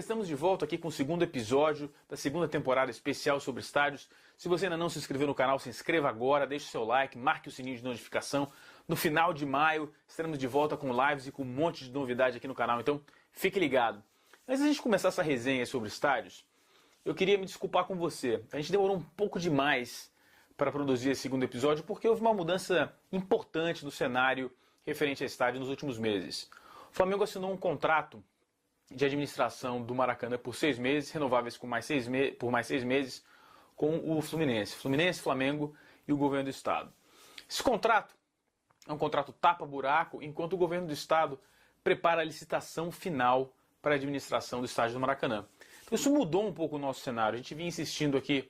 estamos de volta aqui com o segundo episódio da segunda temporada especial sobre estádios. Se você ainda não se inscreveu no canal, se inscreva agora, deixe o seu like, marque o sininho de notificação. No final de maio estaremos de volta com lives e com um monte de novidade aqui no canal, então fique ligado. Antes da gente começar essa resenha sobre estádios, eu queria me desculpar com você. A gente demorou um pouco demais para produzir esse segundo episódio porque houve uma mudança importante no cenário referente a estádio nos últimos meses. O Flamengo assinou um contrato de administração do Maracanã por 6 meses, renováveis por mais 6 meses, com o Fluminense, Flamengo e o governo do Estado. Esse contrato é um contrato tapa-buraco, enquanto o governo do Estado prepara a licitação final para a administração do estádio do Maracanã. Então, isso mudou um pouco o nosso cenário. A gente vinha insistindo aqui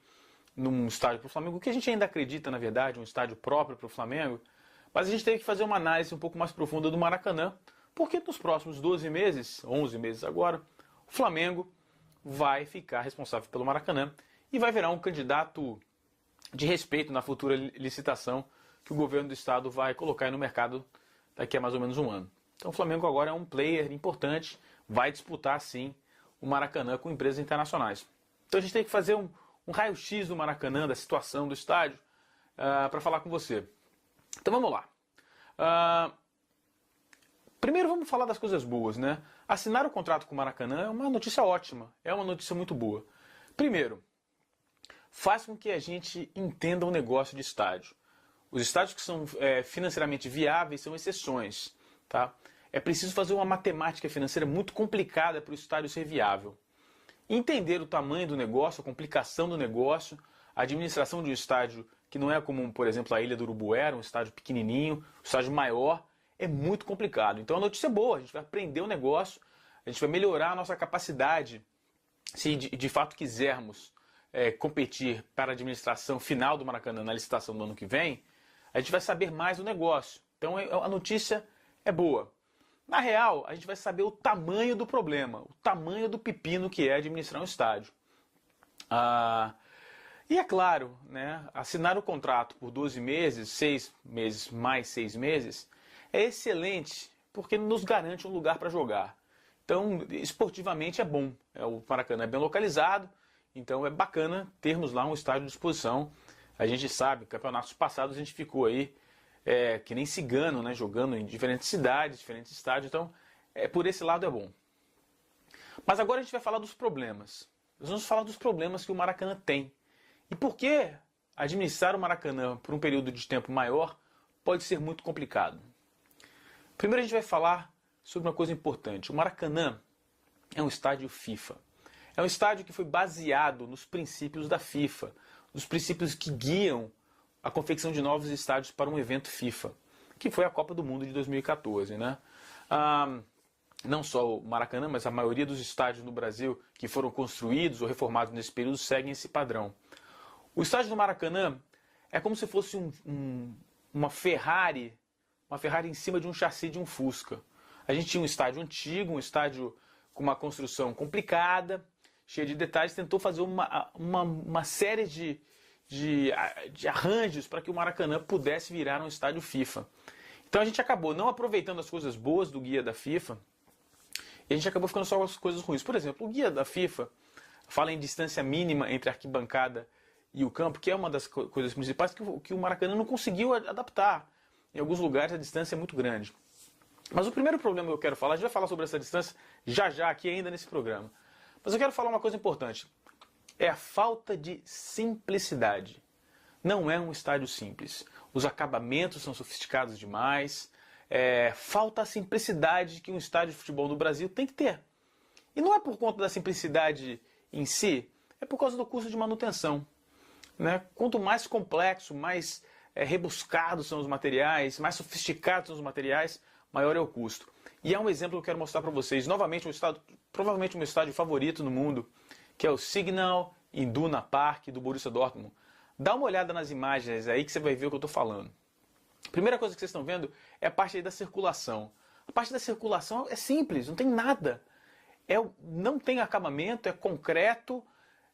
num estádio para o Flamengo, que a gente ainda acredita, na verdade, um estádio próprio para o Flamengo, mas a gente teve que fazer uma análise um pouco mais profunda do Maracanã, porque nos próximos 12 meses, 11 meses agora, o Flamengo vai ficar responsável pelo Maracanã e vai virar um candidato de respeito na futura licitação que o governo do estado vai colocar aí no mercado daqui a mais ou menos um ano. Então o Flamengo agora é um player importante, vai disputar sim o Maracanã com empresas internacionais. Então a gente tem que fazer um raio-x do Maracanã, da situação do estádio, para falar com você. Então vamos lá. Primeiro vamos falar das coisas boas, né? Assinar o contrato com o Maracanã é uma notícia ótima, é uma notícia muito boa. Primeiro, faz com que a gente entenda o negócio de estádio. Os estádios que são financeiramente viáveis são exceções, tá? É preciso fazer uma matemática financeira muito complicada para o estádio ser viável. Entender o tamanho do negócio, a complicação do negócio, a administração de um estádio que não é como, por exemplo, a Ilha do Urubu era, um estádio pequenininho, um estádio maior, é muito complicado. Então a notícia é boa, a gente vai aprender o negócio, a gente vai melhorar a nossa capacidade, se de fato quisermos competir para a administração final do Maracanã na licitação do ano que vem, a gente vai saber mais do negócio. Então a notícia é boa. Na real, a gente vai saber o tamanho do problema, o tamanho do pepino que é administrar um estádio. E é claro, né, assinar o contrato por 12 meses, 6 meses mais 6 meses, é excelente, porque nos garante um lugar para jogar. Então, esportivamente é bom. O Maracanã é bem localizado, então é bacana termos lá um estádio à disposição. A gente sabe, campeonatos passados a gente ficou aí que nem cigano, né, jogando em diferentes cidades, diferentes estádios. Então, por esse lado é bom. Mas agora a gente vai falar dos problemas. Nós vamos falar dos problemas que o Maracanã tem. E por que administrar o Maracanã por um período de tempo maior pode ser muito complicado. Primeiro a gente vai falar sobre uma coisa importante. O Maracanã é um estádio FIFA. É um estádio que foi baseado nos princípios da FIFA, nos princípios que guiam a confecção de novos estádios para um evento FIFA, que foi a Copa do Mundo de 2014, né? Não só o Maracanã, mas a maioria dos estádios no Brasil que foram construídos ou reformados nesse período seguem esse padrão. O estádio do Maracanã é como se fosse uma Ferrari em cima de um chassi de um Fusca. A gente tinha um estádio antigo, um estádio com uma construção complicada, cheia de detalhes, tentou fazer uma série de arranjos para que o Maracanã pudesse virar um estádio FIFA. Então a gente acabou não aproveitando as coisas boas do guia da FIFA, e a gente acabou ficando só com as coisas ruins. Por exemplo, o guia da FIFA fala em distância mínima entre a arquibancada e o campo, que é uma das coisas principais que o Maracanã não conseguiu adaptar. Em alguns lugares a distância é muito grande. Mas o primeiro problema que eu quero falar, a gente vai falar sobre essa distância já aqui ainda nesse programa. Mas eu quero falar uma coisa importante. É a falta de simplicidade. Não é um estádio simples. Os acabamentos são sofisticados demais. Falta a simplicidade que um estádio de futebol no Brasil tem que ter. E não é por conta da simplicidade em si, é por causa do custo de manutenção. Né? Quanto mais complexo, mais rebuscados são os materiais, mais sofisticados são os materiais, maior é o custo. E é um exemplo que eu quero mostrar para vocês. Novamente, provavelmente o meu estádio favorito no mundo, que é o Signal Iduna Park do Borussia Dortmund. Dá uma olhada nas imagens aí que você vai ver o que eu estou falando. A primeira coisa que vocês estão vendo é a parte aí da circulação. A parte da circulação é simples, não tem nada. Não tem acabamento, é concreto,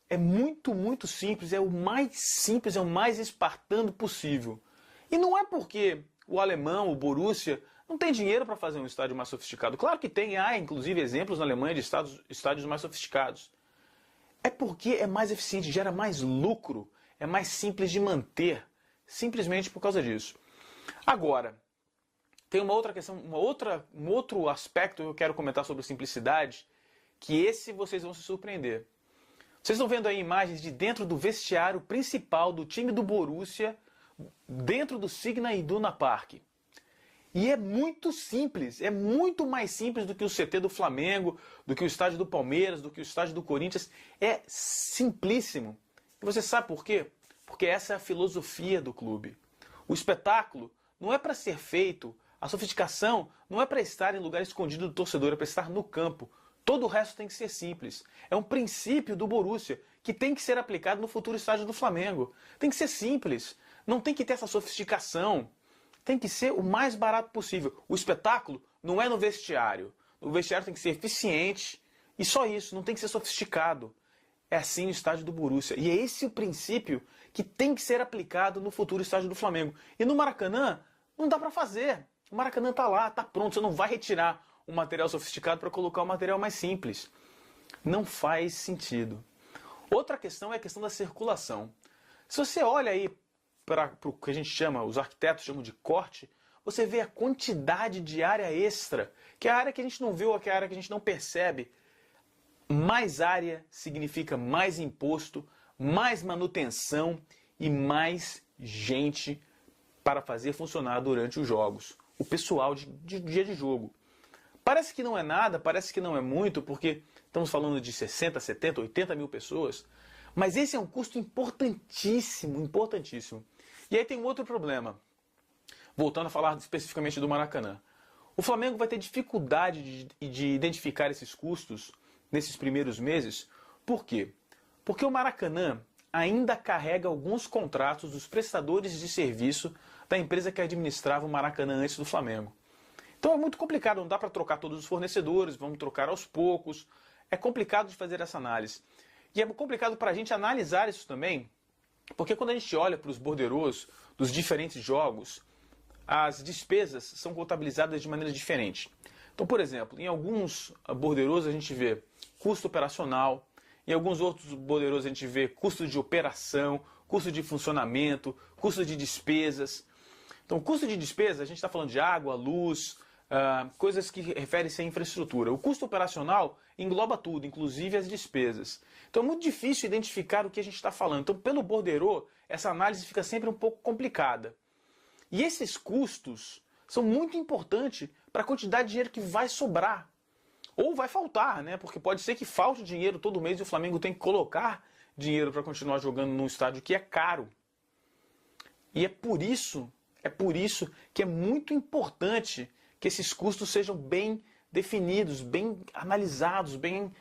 é muito simples, é o mais simples, é o mais espartano possível. E não é porque o alemão, o Borussia, não tem dinheiro para fazer um estádio mais sofisticado. Claro que tem, há inclusive exemplos na Alemanha de estádios mais sofisticados. É porque é mais eficiente, gera mais lucro, é mais simples de manter, simplesmente por causa disso. Agora, tem uma outra questão, um outro aspecto que eu quero comentar sobre simplicidade, que esse vocês vão se surpreender. Vocês estão vendo aí imagens de dentro do vestiário principal do time do Borussia, dentro do Signal Iduna Park. E é muito simples, é muito mais simples do que o CT do Flamengo, do que o estádio do Palmeiras, do que o estádio do Corinthians. É simplíssimo. E você sabe por quê? Porque essa é a filosofia do clube. O espetáculo não é para ser feito, a sofisticação não é para estar em lugar escondido do torcedor, é para estar no campo. Todo o resto tem que ser simples. É um princípio do Borussia que tem que ser aplicado no futuro estádio do Flamengo. Tem que ser simples, não tem que ter essa sofisticação. Tem que ser o mais barato possível. O espetáculo não é no vestiário. O vestiário tem que ser eficiente e só isso, não tem que ser sofisticado. É assim o estádio do Borussia. E é esse o princípio que tem que ser aplicado no futuro estádio do Flamengo. E no Maracanã, não dá para fazer. O Maracanã está lá, está pronto. Você não vai retirar um material sofisticado para colocar um material mais simples. Não faz sentido. Outra questão é a questão da circulação. Se você olha aí para o que a gente chama, os arquitetos chamam de corte, você vê a quantidade de área extra, que é a área que a gente não vê ou que é a área que a gente não percebe. Mais área significa mais imposto, mais manutenção e mais gente para fazer funcionar durante os jogos. O pessoal de dia de jogo. Parece que não é nada, parece que não é muito, porque estamos falando de 60, 70, 80 mil pessoas, mas esse é um custo importantíssimo, importantíssimo. E aí tem um outro problema. Voltando a falar especificamente do Maracanã. O Flamengo vai ter dificuldade de identificar esses custos nesses primeiros meses. Por quê? Porque o Maracanã ainda carrega alguns contratos dos prestadores de serviço da empresa que administrava o Maracanã antes do Flamengo. Então é muito complicado, não dá para trocar todos os fornecedores, vamos trocar aos poucos. É complicado de fazer essa análise. E é complicado para a gente analisar isso também, porque quando a gente olha para os borderôs dos diferentes jogos, as despesas são contabilizadas de maneira diferente. Então, por exemplo, em alguns borderôs a gente vê custo operacional, em alguns outros borderôs a gente vê custo de operação, custo de funcionamento, custo de despesas. Então, custo de despesa, a gente está falando de água, luz, coisas que referem-se à infraestrutura. O custo operacional engloba tudo, inclusive as despesas. Então é muito difícil identificar o que a gente está falando. Então, pelo borderô, essa análise fica sempre um pouco complicada. E esses custos são muito importantes para a quantidade de dinheiro que vai sobrar. Ou vai faltar, né? Porque pode ser que falte dinheiro todo mês e o Flamengo tem que colocar dinheiro para continuar jogando num estádio que é caro. E é por isso que é muito importante que esses custos sejam bem definidos, bem analisados, bem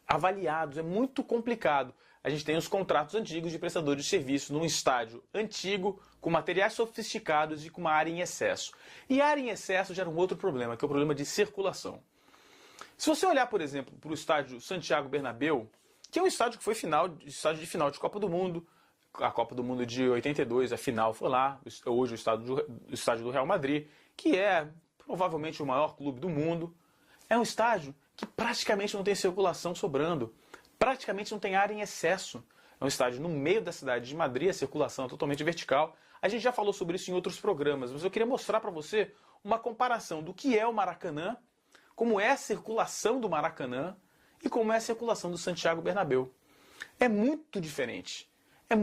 avaliados. É muito complicado. A gente tem os contratos antigos de prestadores de serviço num estádio antigo, com materiais sofisticados e com uma área em excesso. E a área em excesso gera um outro problema, que é o problema de circulação. Se você olhar, por exemplo, para o estádio Santiago Bernabéu, que é um estádio que foi estádio de final de Copa do Mundo, a Copa do Mundo de 82, a final foi lá, hoje o estádio do Real Madrid, que é provavelmente o maior clube do mundo. É um estádio que praticamente não tem circulação sobrando, praticamente não tem área em excesso. É um estádio no meio da cidade de Madrid, a circulação é totalmente vertical. A gente já falou sobre isso em outros programas, mas eu queria mostrar para você uma comparação do que é o Maracanã, como é a circulação do Maracanã e como é a circulação do Santiago Bernabéu. É muito diferente. Há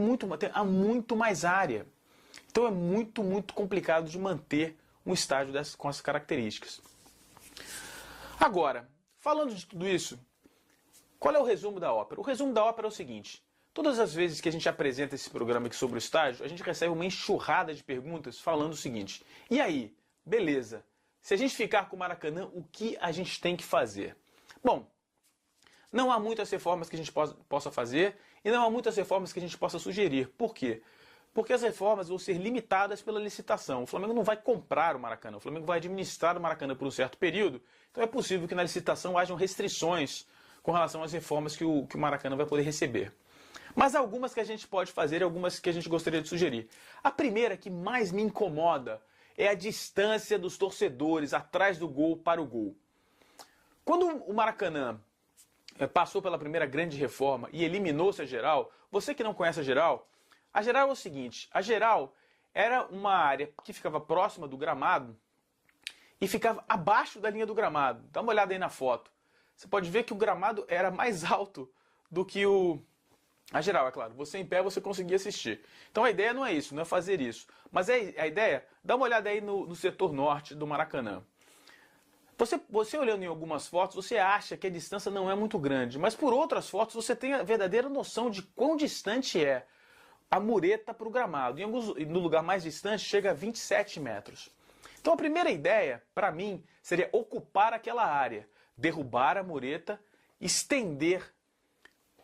muito mais área. Então é muito complicado de manter um estádio com essas características. Agora, falando de tudo isso, qual é o resumo da ópera? O resumo da ópera é o seguinte: todas as vezes que a gente apresenta esse programa aqui sobre o estádio, a gente recebe uma enxurrada de perguntas falando o seguinte: e aí, beleza, se a gente ficar com o Maracanã, o que a gente tem que fazer? Bom, não há muitas reformas que a gente possa fazer e não há muitas reformas que a gente possa sugerir. Por quê? Porque as reformas vão ser limitadas pela licitação. O Flamengo não vai comprar o Maracanã, o Flamengo vai administrar o Maracanã por um certo período, então é possível que na licitação hajam restrições com relação às reformas que o Maracanã vai poder receber. Mas há algumas que a gente pode fazer e algumas que a gente gostaria de sugerir. A primeira que mais me incomoda é a distância dos torcedores atrás do gol para o gol. Quando o Maracanã passou pela primeira grande reforma e eliminou-se a geral, você que não conhece a geral é o seguinte, a geral era uma área que ficava próxima do gramado e ficava abaixo da linha do gramado. Dá uma olhada aí na foto. Você pode ver que o gramado era mais alto do que a geral, é claro. Você em pé, você conseguia assistir. Então a ideia não é isso, não é fazer isso. Mas a ideia, dá uma olhada aí no setor norte do Maracanã. Você olhando em algumas fotos, você acha que a distância não é muito grande. Mas por outras fotos, você tem a verdadeira noção de quão distante é a mureta para o gramado. No lugar mais distante, chega a 27 metros. Então a primeira ideia, para mim, seria ocupar aquela área, derrubar a mureta, estender,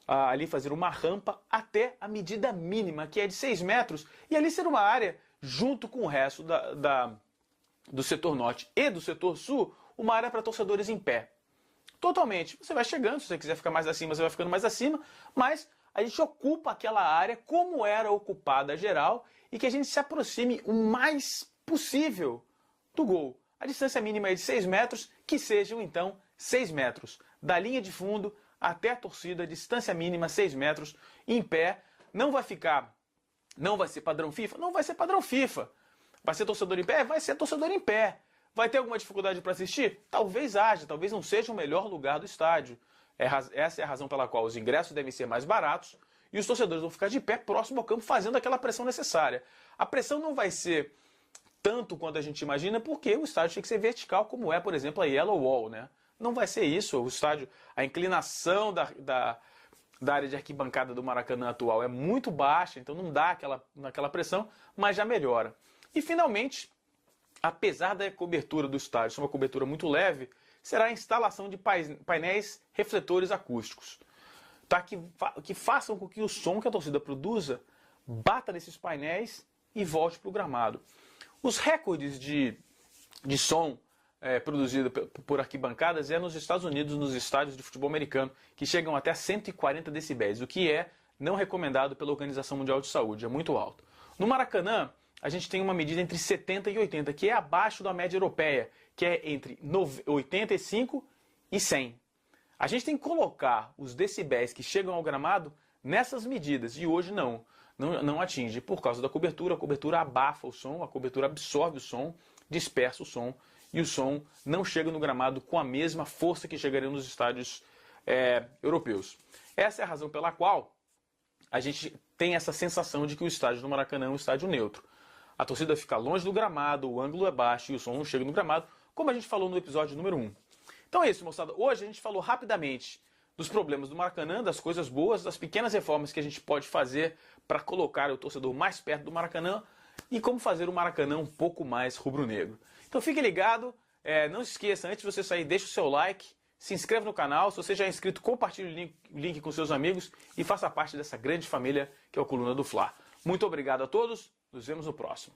ali fazer uma rampa até a medida mínima, que é de 6 metros, e ali ser uma área, junto com o resto do setor norte e do setor sul, uma área para torcedores em pé. Totalmente. Você vai chegando, se você quiser ficar mais acima, você vai ficando mais acima, mas a gente ocupa aquela área como era ocupada a geral e que a gente se aproxime o mais possível do gol. A distância mínima é de 6 metros, que sejam então 6 metros. Da linha de fundo até a torcida, distância mínima 6 metros, em pé. Não vai ser padrão FIFA? Não vai ser padrão FIFA. Vai ser torcedor em pé? Vai ser torcedor em pé. Vai ter alguma dificuldade para assistir? Talvez haja, talvez não seja o melhor lugar do estádio. Essa é a razão pela qual os ingressos devem ser mais baratos e os torcedores vão ficar de pé próximo ao campo fazendo aquela pressão necessária. A pressão não vai ser tanto quanto a gente imagina porque o estádio tem que ser vertical, como é, por exemplo, a Yellow Wall, né? Não vai ser isso. O estádio, a inclinação da área de arquibancada do Maracanã atual é muito baixa, então não dá aquela pressão, mas já melhora. E finalmente, apesar da cobertura do estádio ser uma cobertura muito leve, será a instalação de painéis refletores acústicos, tá? que façam com que o som que a torcida produza bata nesses painéis e volte para o gramado. Os recordes de som produzido por arquibancadas é nos Estados Unidos, nos estádios de futebol americano, que chegam até 140 decibéis, o que é não recomendado pela Organização Mundial de Saúde, é muito alto. No Maracanã, a gente tem uma medida entre 70 e 80, que é abaixo da média europeia, que é entre 85 e 100. A gente tem que colocar os decibéis que chegam ao gramado nessas medidas, e hoje não atinge, por causa da cobertura. A cobertura abafa o som, a cobertura absorve o som, dispersa o som, e o som não chega no gramado com a mesma força que chegaria nos estádios europeus. Essa é a razão pela qual a gente tem essa sensação de que o estádio do Maracanã é um estádio neutro. A torcida fica longe do gramado, o ângulo é baixo e o som não chega no gramado, como a gente falou no episódio número 1. Então é isso, moçada. Hoje a gente falou rapidamente dos problemas do Maracanã, das coisas boas, das pequenas reformas que a gente pode fazer para colocar o torcedor mais perto do Maracanã e como fazer o Maracanã um pouco mais rubro-negro. Então fique ligado, não se esqueça, antes de você sair, deixa o seu like, se inscreva no canal, se você já é inscrito, compartilhe o link com seus amigos e faça parte dessa grande família que é o Coluna do Fla. Muito obrigado a todos, nos vemos no próximo.